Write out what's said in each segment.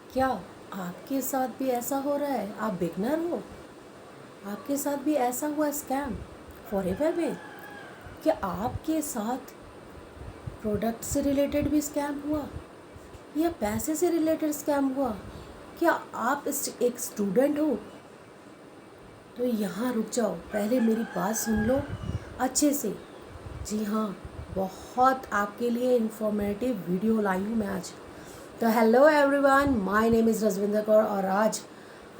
क्या आपके साथ भी ऐसा हो रहा है? आप बिगनर हो, आपके साथ भी ऐसा हुआ स्कैम फॉरएवर में? क्या आपके साथ प्रोडक्ट से रिलेटेड भी स्कैम हुआ या पैसे से रिलेटेड स्कैम हुआ? क्या आप एक स्टूडेंट हो? तो यहाँ रुक जाओ, पहले मेरी बात सुन लो अच्छे से। जी हाँ, बहुत आपके लिए इंफॉर्मेटिव वीडियो लाई हूँ मैं आज। तो hello everyone, my name is Rajwinder Kaur और आज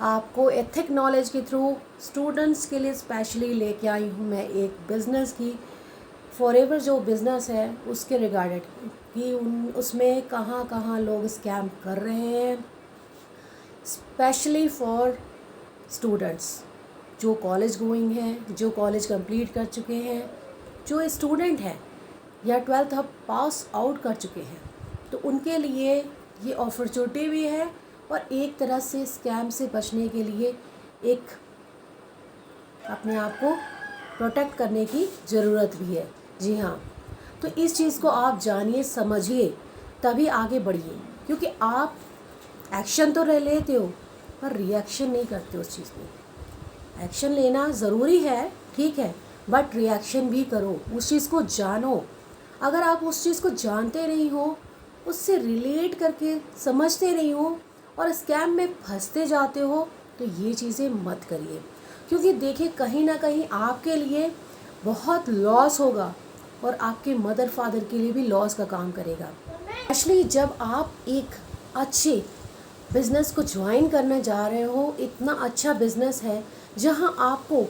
आपको एथिक नॉलेज के थ्रू स्टूडेंट्स के लिए स्पेशली लेके आई हूँ मैं एक बिज़नेस की फॉरएवर जो बिज़नेस है उसके रिगार्डेड कि उसमें कहाँ कहाँ लोग स्कैम कर रहे हैं, स्पेशली फॉर स्टूडेंट्स जो कॉलेज गोइंग हैं, जो कॉलेज कंप्लीट कर चुके हैं, जो स्टूडेंट हैं या 12th अब पास आउट कर चुके हैं। तो उनके लिए ये अपॉर्चुनिटी भी है और एक तरह से स्कैम से बचने के लिए एक अपने आप को प्रोटेक्ट करने की ज़रूरत भी है। जी हाँ, तो इस चीज़ को आप जानिए, समझिए, तभी आगे बढ़िए, क्योंकि आप एक्शन तो ले लेते हो पर रिएक्शन नहीं करते उस चीज़ में। एक्शन लेना ज़रूरी है, ठीक है, बट रिएक्शन भी करो, उस चीज़ को जानो। अगर आप उस चीज़ को जानते नहीं हो, उससे रिलेट करके समझते नहीं हो और स्कैम में फंसते जाते हो, तो ये चीज़ें मत करिए, क्योंकि देखिए कहीं ना कहीं आपके लिए बहुत लॉस होगा और आपके मदर फादर के लिए भी लॉस का काम करेगा। एक्चुअली जब आप एक अच्छे बिज़नेस को ज्वाइन करने जा रहे हो, इतना अच्छा बिज़नेस है जहां आपको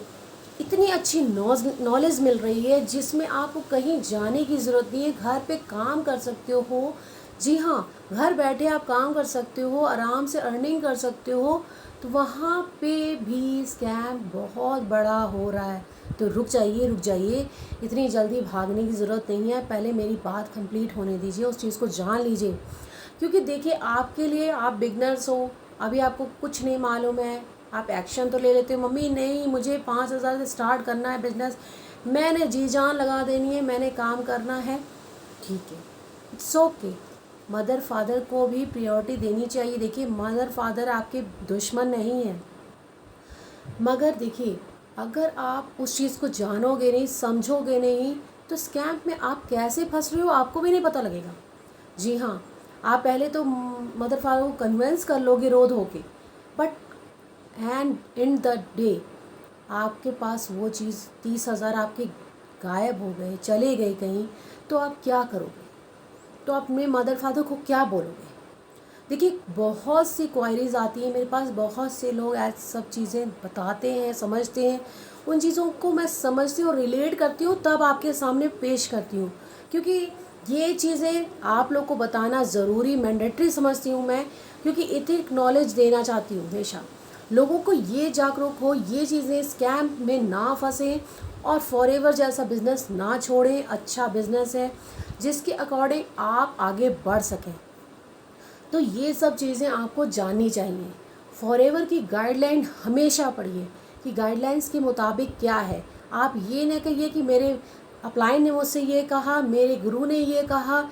इतनी अच्छी नॉलेज मिल रही है जिसमें आपको कहीं जाने की ज़रूरत नहीं है, घर पे काम कर सकते हो। जी हाँ, घर बैठे आप काम कर सकते हो, आराम से अर्निंग कर सकते हो, तो वहाँ पे भी स्कैम बहुत बड़ा हो रहा है। तो रुक जाइए, रुक जाइए, इतनी जल्दी भागने की ज़रूरत नहीं है, पहले मेरी बात कंप्लीट होने दीजिए, उस चीज़ को जान लीजिए। क्योंकि देखिए आपके लिए, आप बिगनर्स हो, अभी आपको कुछ नहीं मालूम है, आप एक्शन तो ले लेते हो, मम्मी नहीं मुझे 5,000 से स्टार्ट करना है बिज़नेस, मैंने जी जान लगा देनी है, मैंने काम करना है, ठीक है, इट्स ओके। मदर फादर को भी प्रायोरिटी देनी चाहिए। देखिए मदर फादर आपके दुश्मन नहीं हैं, मगर देखिए अगर आप उस चीज़ को जानोगे नहीं, समझोगे नहीं, तो स्कैम में आप कैसे फंस रहे हो आपको भी नहीं पता लगेगा। जी हाँ, आप पहले तो मदर फादर को कन्विंस कर लोगे रो धो के, but and in the day आपके पास वो चीज़ 30,000 आपके गायब हो गए, चले गए कहीं, तो आप क्या करोगे? तो आप अपने मदर फादर को क्या बोलोगे? देखिए बहुत सी क्वायरीज़ आती हैं मेरे पास, बहुत से लोग ऐसी सब चीज़ें बताते हैं, समझते हैं, उन चीज़ों को मैं समझती हूँ, रिलेट करती हूँ, तब आपके सामने पेश करती हूँ, क्योंकि ये चीज़ें आप लोग को बताना ज़रूरी, मैंडेटरी समझती हूँ मैं, क्योंकि एथिक नॉलेज देना चाहती हूँ हमेशा लोगों को, ये जागरूक हो, ये चीज़ें स्कैम में ना फंसें और फॉरएवर जैसा बिज़नेस ना छोड़ें। अच्छा बिज़नेस है जिसके अकॉर्डिंग आप आगे बढ़ सकें, तो ये सब चीज़ें आपको जाननी चाहिए। फॉरएवर की गाइडलाइन हमेशा पढ़िए कि गाइडलाइंस के मुताबिक क्या है। आप ये न कहिए कि मेरे अपलाइन ने मुझसे ये कहा, मेरे गुरु ने ये कहा,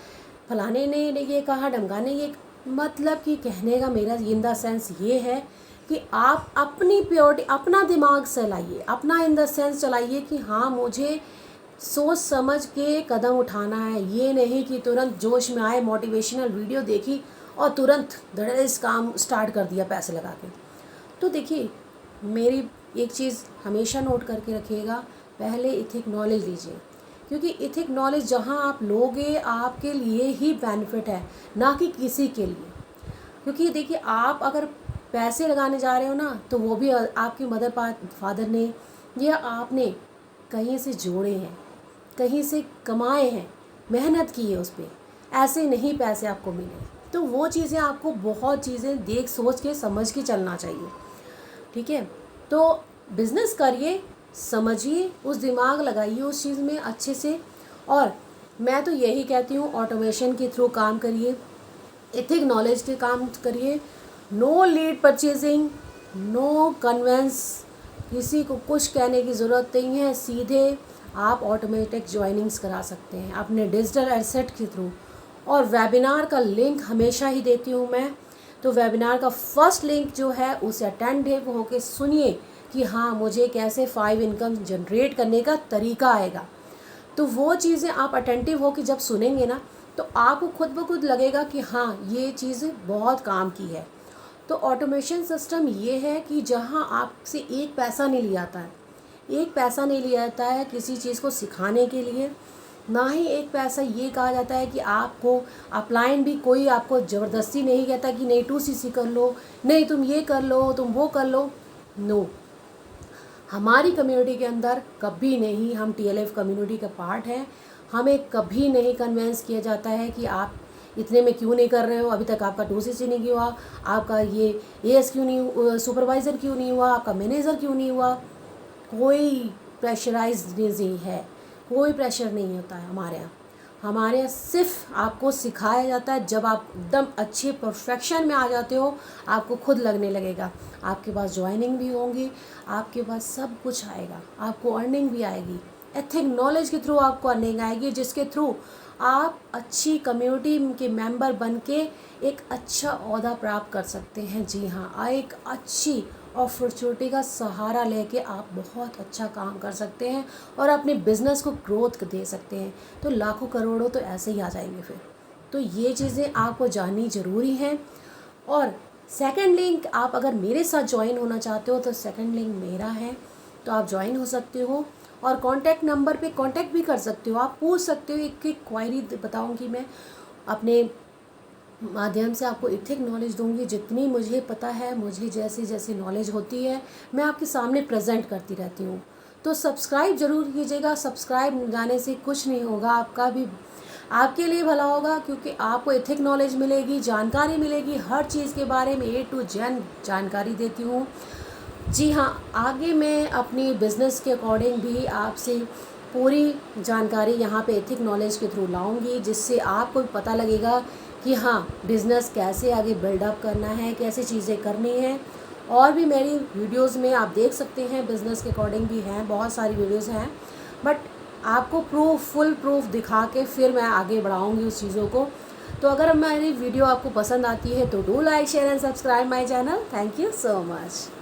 फलाने ने ये कहा, ढमकाने ये, मतलब कि कहने का मेरा इन द सेंस ये है कि आप अपनी प्योरिटी, अपना दिमाग चलाइए, अपना इन द सेंस चलाइए कि हाँ मुझे सोच समझ के कदम उठाना है। ये नहीं कि तुरंत जोश में आए, मोटिवेशनल वीडियो देखी और तुरंत धड़ेस काम स्टार्ट कर दिया पैसे लगा के। तो देखिए मेरी एक चीज़ हमेशा नोट करके रखिएगा, पहले इथिक नॉलेज लीजिए, क्योंकि इथिक नॉलेज जहाँ आप लोगे आपके लिए ही बेनिफिट है, ना कि किसी के लिए। क्योंकि देखिए आप अगर पैसे लगाने जा रहे हो ना, तो वो भी आपके मदर फादर ने या आपने कहीं से जोड़े हैं, कहीं से कमाए हैं, मेहनत की है उस पर, ऐसे नहीं पैसे आपको मिले। तो वो चीज़ें आपको बहुत चीज़ें देख सोच के समझ के चलना चाहिए, ठीक है। तो बिज़नेस करिए, समझिए, उस दिमाग लगाइए उस चीज़ में अच्छे से, और मैं तो यही कहती हूँ ऑटोमेशन के थ्रू काम करिए, एथिक नॉलेज के काम करिए, no lead purchasing, no conveyance, किसी को कुछ कहने की ज़रूरत नहीं है, सीधे आप ऑटोमेटिक ज्वाइनिंग्स करा सकते हैं अपने डिजिटल एसेट के थ्रू। और वेबिनार का लिंक हमेशा ही देती हूँ मैं, तो वेबिनार का फर्स्ट लिंक जो है उसे अटेंटिव होके सुनिए कि हाँ मुझे कैसे 5 इनकम जनरेट करने का तरीका आएगा। तो वो चीज़ें आप अटेंटिव हो कि जब सुनेंगे ना तो आपको खुद ब खुद लगेगा कि हाँ ये चीज़ बहुत काम की है। तो ऑटोमेशन सिस्टम ये है कि जहाँ आपसे एक पैसा नहीं लिया जाता है, एक पैसा नहीं लिया जाता है किसी चीज़ को सिखाने के लिए, ना ही एक पैसा ये कहा जाता है कि आपको अपलाइन भी कोई आपको ज़बरदस्ती नहीं कहता कि नहीं 2cc कर लो, नहीं तुम ये कर लो, तुम वो कर लो। नो, हमारी कम्युनिटी के अंदर कभी नहीं, हम TLF कम्युनिटी का पार्ट हैं, हमें कभी नहीं कन्वेंस किया जाता है कि आप इतने में क्यों नहीं कर रहे हो, अभी तक आपका 2cc नहीं हुआ, आपका ये AS क्यों नहीं, सुपरवाइज़र क्यों नहीं हुआ, आपका मैनेजर क्यों नहीं हुआ। कोई प्रेशराइज नहीं है, कोई प्रेशर नहीं होता है हमारे यहाँ सिर्फ आपको सिखाया जाता है। जब आप एकदम अच्छे परफेक्शन में आ जाते हो आपको खुद लगने लगेगा, आपके पास ज्वाइनिंग भी होंगी, आपके पास सब कुछ आएगा, आपको अर्निंग भी आएगी। एथिक नॉलेज के थ्रू आपको अर्निंग आएगी, जिसके थ्रू आप अच्छी कम्युनिटी के मेंबर बन के एक अच्छा ओहदा प्राप्त कर सकते हैं। जी हाँ, एक अच्छी अपॉर्चुनिटी का सहारा लेके आप बहुत अच्छा काम कर सकते हैं और अपने बिज़नेस को ग्रोथ दे सकते हैं। तो लाखों करोड़ों तो ऐसे ही आ जाएंगे फिर। तो ये चीज़ें आपको जाननी ज़रूरी हैं। और सेकंड लिंक, आप अगर मेरे साथ ज्वाइन होना चाहते हो तो सेकंड लिंक मेरा है, तो आप ज्वाइन हो सकते हो और कॉन्टैक्ट नंबर पे कांटेक्ट भी कर सकते हो। आप पूछ सकते हो, एक एक क्वायरी बताऊंगी मैं, अपने माध्यम से आपको एथिक नॉलेज दूंगी। जितनी मुझे पता है, मुझे जैसी जैसी नॉलेज होती है मैं आपके सामने प्रेजेंट करती रहती हूँ। तो सब्सक्राइब ज़रूर कीजिएगा। सब्सक्राइब जाने से कुछ नहीं होगा, आपका भी आपके लिए भला होगा, क्योंकि आपको एथिक नॉलेज मिलेगी, जानकारी मिलेगी, हर चीज़ के बारे में A to Z जानकारी देती हूँ। जी हाँ, आगे मैं अपनी बिज़नेस के अकॉर्डिंग भी आपसे पूरी जानकारी यहाँ पे एथिक नॉलेज के थ्रू लाऊंगी, जिससे आपको भी पता लगेगा कि हाँ बिज़नेस कैसे आगे बिल्डअप करना है, कैसे चीज़ें करनी हैं। और भी मेरी वीडियोस में आप देख सकते हैं, बिज़नेस के अकॉर्डिंग भी हैं, बहुत सारी वीडियोस हैं, बट आपको फुल प्रूफ दिखा के फिर मैं आगे बढ़ाऊँगी उस चीज़ों को। तो अगर मेरी वीडियो आपको पसंद आती है तो do like, share and subscribe my channel. Thank you so much.